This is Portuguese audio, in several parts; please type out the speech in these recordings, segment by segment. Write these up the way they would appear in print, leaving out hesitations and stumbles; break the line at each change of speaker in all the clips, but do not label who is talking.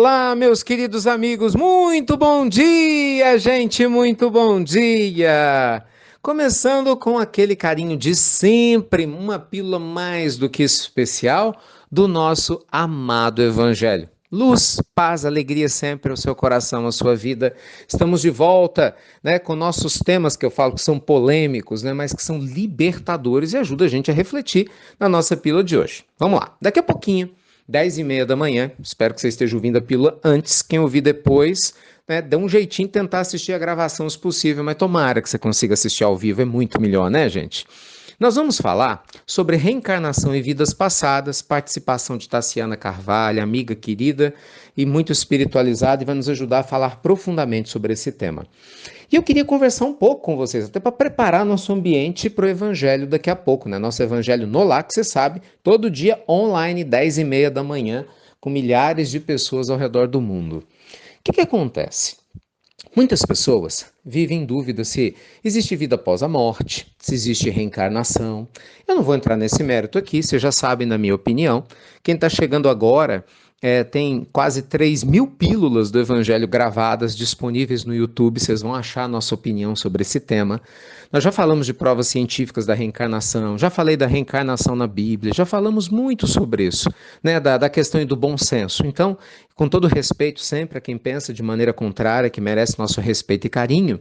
Olá, meus queridos amigos, muito bom dia, gente, muito bom dia! Começando com aquele carinho de sempre, uma pílula mais do que especial do nosso amado Evangelho. Luz, paz, alegria sempre ao seu coração, à sua vida. Estamos de volta, né, com nossos temas que eu falo que são polêmicos, né, mas que são libertadores e ajudam a gente a refletir na nossa pílula de hoje. Vamos lá, daqui a pouquinho. 10h30 da manhã, espero que você esteja ouvindo a pílula antes, quem ouvir depois, né, dá um jeitinho de tentar assistir a gravação se possível, mas tomara que você consiga assistir ao vivo, é muito melhor, né, gente? Nós vamos falar sobre reencarnação e vidas passadas, participação de Tassiana Carvalho, amiga querida e muito espiritualizada, e vai nos ajudar a falar profundamente sobre esse tema. E eu queria conversar um pouco com vocês, até para preparar nosso ambiente para o Evangelho daqui a pouco, né? Nosso Evangelho no Lar, que você sabe, todo dia online, 10h30 da manhã, com milhares de pessoas ao redor do mundo. O que acontece? Muitas pessoas vivem em dúvida se existe vida após a morte, se existe reencarnação. Eu não vou entrar nesse mérito aqui, vocês já sabem da minha opinião. Quem está chegando agora tem quase 3.000 pílulas do Evangelho gravadas disponíveis no YouTube, vocês vão achar a nossa opinião sobre esse tema. Nós já falamos de provas científicas da reencarnação, já falei da reencarnação na Bíblia, já falamos muito sobre isso, né, da questão e do bom senso. Então, com todo respeito sempre a quem pensa de maneira contrária, que merece nosso respeito e carinho,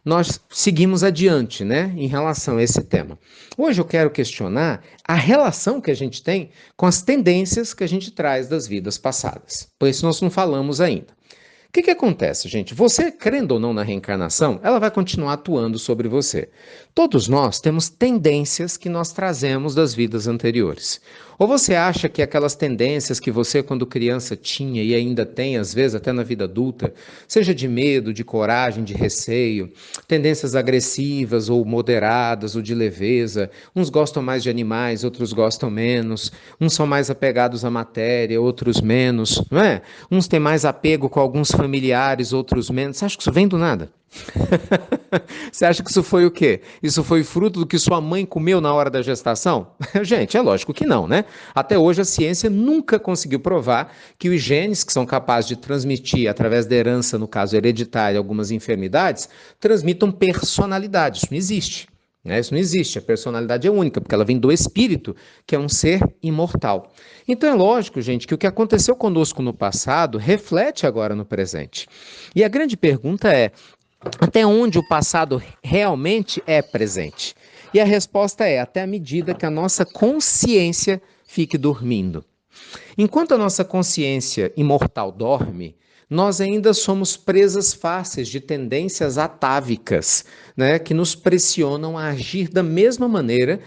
nós seguimos adiante, né, em relação a esse tema. Hoje eu quero questionar a relação que a gente tem com as tendências que a gente traz das vidas passadas. Por isso nós não falamos ainda. O que acontece, gente? Você, crendo ou não na reencarnação, ela vai continuar atuando sobre você. Todos nós temos tendências que nós trazemos das vidas anteriores. Ou você acha que aquelas tendências que você, quando criança, tinha e ainda tem, às vezes até na vida adulta, seja de medo, de coragem, de receio, tendências agressivas ou moderadas ou de leveza, uns gostam mais de animais, outros gostam menos, uns são mais apegados à matéria, outros menos, não é? Uns têm mais apego com alguns familiares, outros menos. Você acha que isso vem do nada? Você acha que isso foi o quê? Isso foi fruto do que sua mãe comeu na hora da gestação? Gente, é lógico que não, né? Até hoje a ciência nunca conseguiu provar que os genes que são capazes de transmitir, através da herança, no caso hereditária, algumas enfermidades, transmitam personalidade. Isso não existe. Isso não existe, a personalidade é única, porque ela vem do espírito, que é um ser imortal. Então é lógico, gente, que o que aconteceu conosco no passado reflete agora no presente. E a grande pergunta é, até onde o passado realmente é presente? E a resposta é, até a medida que a nossa consciência fique dormindo. Enquanto a nossa consciência imortal dorme, nós ainda somos presas fáceis de tendências atávicas, né, que nos pressionam a agir da mesma maneira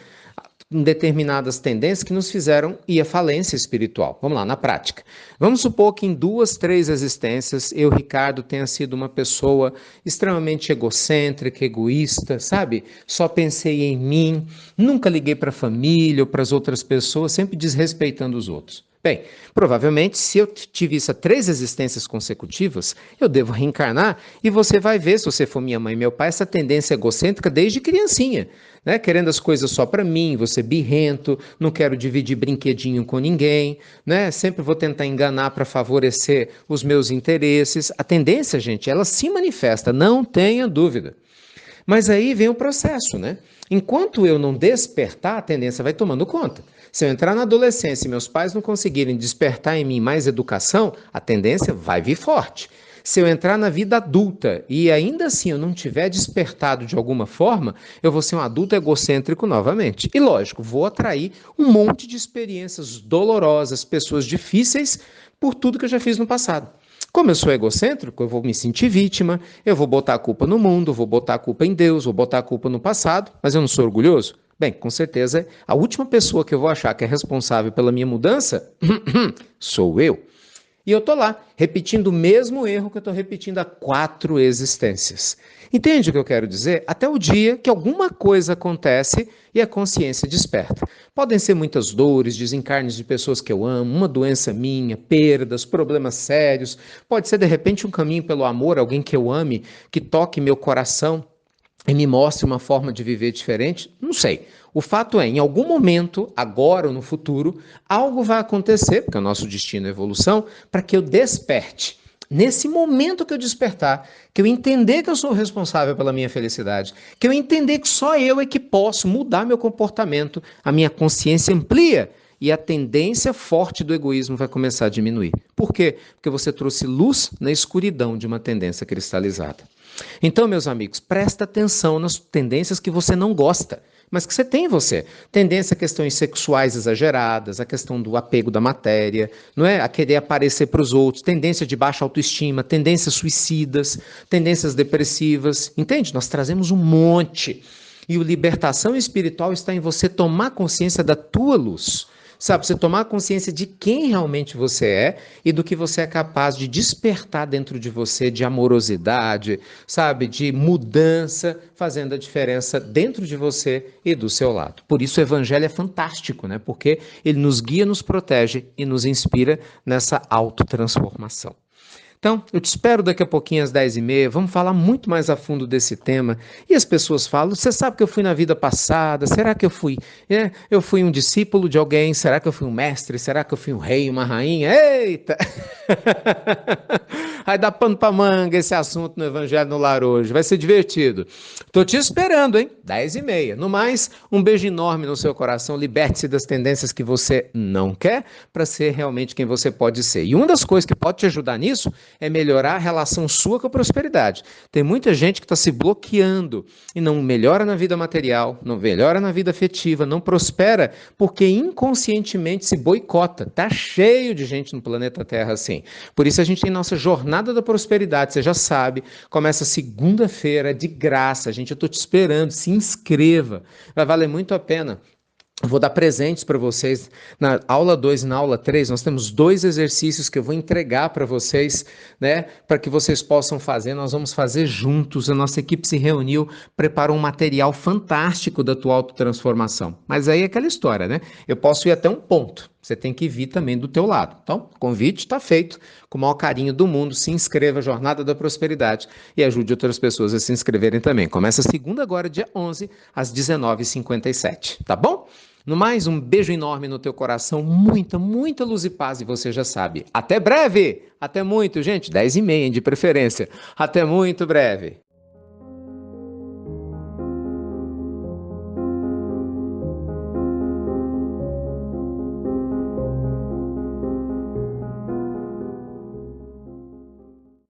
em determinadas tendências que nos fizeram ir à falência espiritual. Vamos lá, na prática. Vamos supor que em 2, 3 existências, eu, Ricardo, tenha sido uma pessoa extremamente egocêntrica, egoísta, sabe? Só pensei em mim, nunca liguei para a família ou para as outras pessoas, sempre desrespeitando os outros. Bem, provavelmente, se eu tive isso 3 existências consecutivas, eu devo reencarnar e você vai ver, se você for minha mãe e meu pai, essa tendência egocêntrica desde criancinha, né? Querendo as coisas só para mim, você birrento, não quero dividir brinquedinho com ninguém, né? Sempre vou tentar enganar para favorecer os meus interesses. A tendência, gente, ela se manifesta, não tenha dúvida. Mas aí vem o processo, né? Enquanto eu não despertar, a tendência vai tomando conta. Se eu entrar na adolescência e meus pais não conseguirem despertar em mim mais educação, a tendência vai vir forte. Se eu entrar na vida adulta e ainda assim eu não tiver despertado de alguma forma, eu vou ser um adulto egocêntrico novamente. E lógico, vou atrair um monte de experiências dolorosas, pessoas difíceis, por tudo que eu já fiz no passado. Como eu sou egocêntrico, eu vou me sentir vítima, eu vou botar a culpa no mundo, vou botar a culpa em Deus, vou botar a culpa no passado, mas eu não sou orgulhoso? Bem, com certeza, a última pessoa que eu vou achar que é responsável pela minha mudança sou eu. E eu tô lá, repetindo o mesmo erro que eu estou repetindo há 4 existências. Entende o que eu quero dizer? Até o dia que alguma coisa acontece e a consciência desperta. Podem ser muitas dores, desencarnes de pessoas que eu amo, uma doença minha, perdas, problemas sérios. Pode ser, de repente, um caminho pelo amor, alguém que eu ame, que toque meu coração e me mostre uma forma de viver diferente. Não sei. O fato é, em algum momento, agora ou no futuro, algo vai acontecer, porque o nosso destino é evolução, para que eu desperte. Nesse momento que eu despertar, que eu entender que eu sou responsável pela minha felicidade, que eu entender que só eu é que posso mudar meu comportamento, a minha consciência amplia e a tendência forte do egoísmo vai começar a diminuir. Por quê? Porque você trouxe luz na escuridão de uma tendência cristalizada. Então, meus amigos, presta atenção nas tendências que você não gosta, mas que você tem em você. Tendência a questões sexuais exageradas, a questão do apego da matéria, não é? A querer aparecer para os outros, tendência de baixa autoestima, tendências suicidas, tendências depressivas. Entende? Nós trazemos um monte. E a libertação espiritual está em você tomar consciência da tua luz. Sabe, você tomar consciência de quem realmente você é e do que você é capaz de despertar dentro de você de amorosidade, sabe, de mudança, fazendo a diferença dentro de você e do seu lado. Por isso o evangelho é fantástico, né? Porque ele nos guia, nos protege e nos inspira nessa autotransformação. Então, eu te espero daqui a pouquinho às 10h30, vamos falar muito mais a fundo desse tema. E as pessoas falam, você sabe que eu fui na vida passada, será que eu fui um discípulo de alguém, será que eu fui um mestre, será que eu fui um rei, uma rainha? Eita! Vai dar pano pra manga esse assunto no Evangelho no Lar hoje, vai ser divertido. Tô te esperando, hein? 10h30. No mais, um beijo enorme no seu coração, liberte-se das tendências que você não quer para ser realmente quem você pode ser. E uma das coisas que pode te ajudar nisso é melhorar a relação sua com a prosperidade. Tem muita gente que está se bloqueando e não melhora na vida material, não melhora na vida afetiva, não prospera porque inconscientemente se boicota. Tá cheio de gente no planeta Terra assim. Por isso a gente tem nossa jornada da prosperidade, você já sabe, começa segunda-feira de graça. Gente, eu estou te esperando, se inscreva, vai valer muito a pena. Vou dar presentes para vocês. Na aula 2 e na aula 3, nós temos 2 exercícios que eu vou entregar para vocês, né? Para que vocês possam fazer. Nós vamos fazer juntos. A nossa equipe se reuniu, preparou um material fantástico da tua autotransformação. Mas aí é aquela história, né? Eu posso ir até um ponto. Você tem que vir também do teu lado. Então, o convite está feito. Com o maior carinho do mundo, se inscreva, Jornada da Prosperidade, e ajude outras pessoas a se inscreverem também. Começa segunda agora, dia 11, às 19h57. Tá bom? No mais, um beijo enorme no teu coração, muita, muita luz e paz, e você já sabe. Até breve! Até muito, gente, 10h30, de preferência. Até muito breve.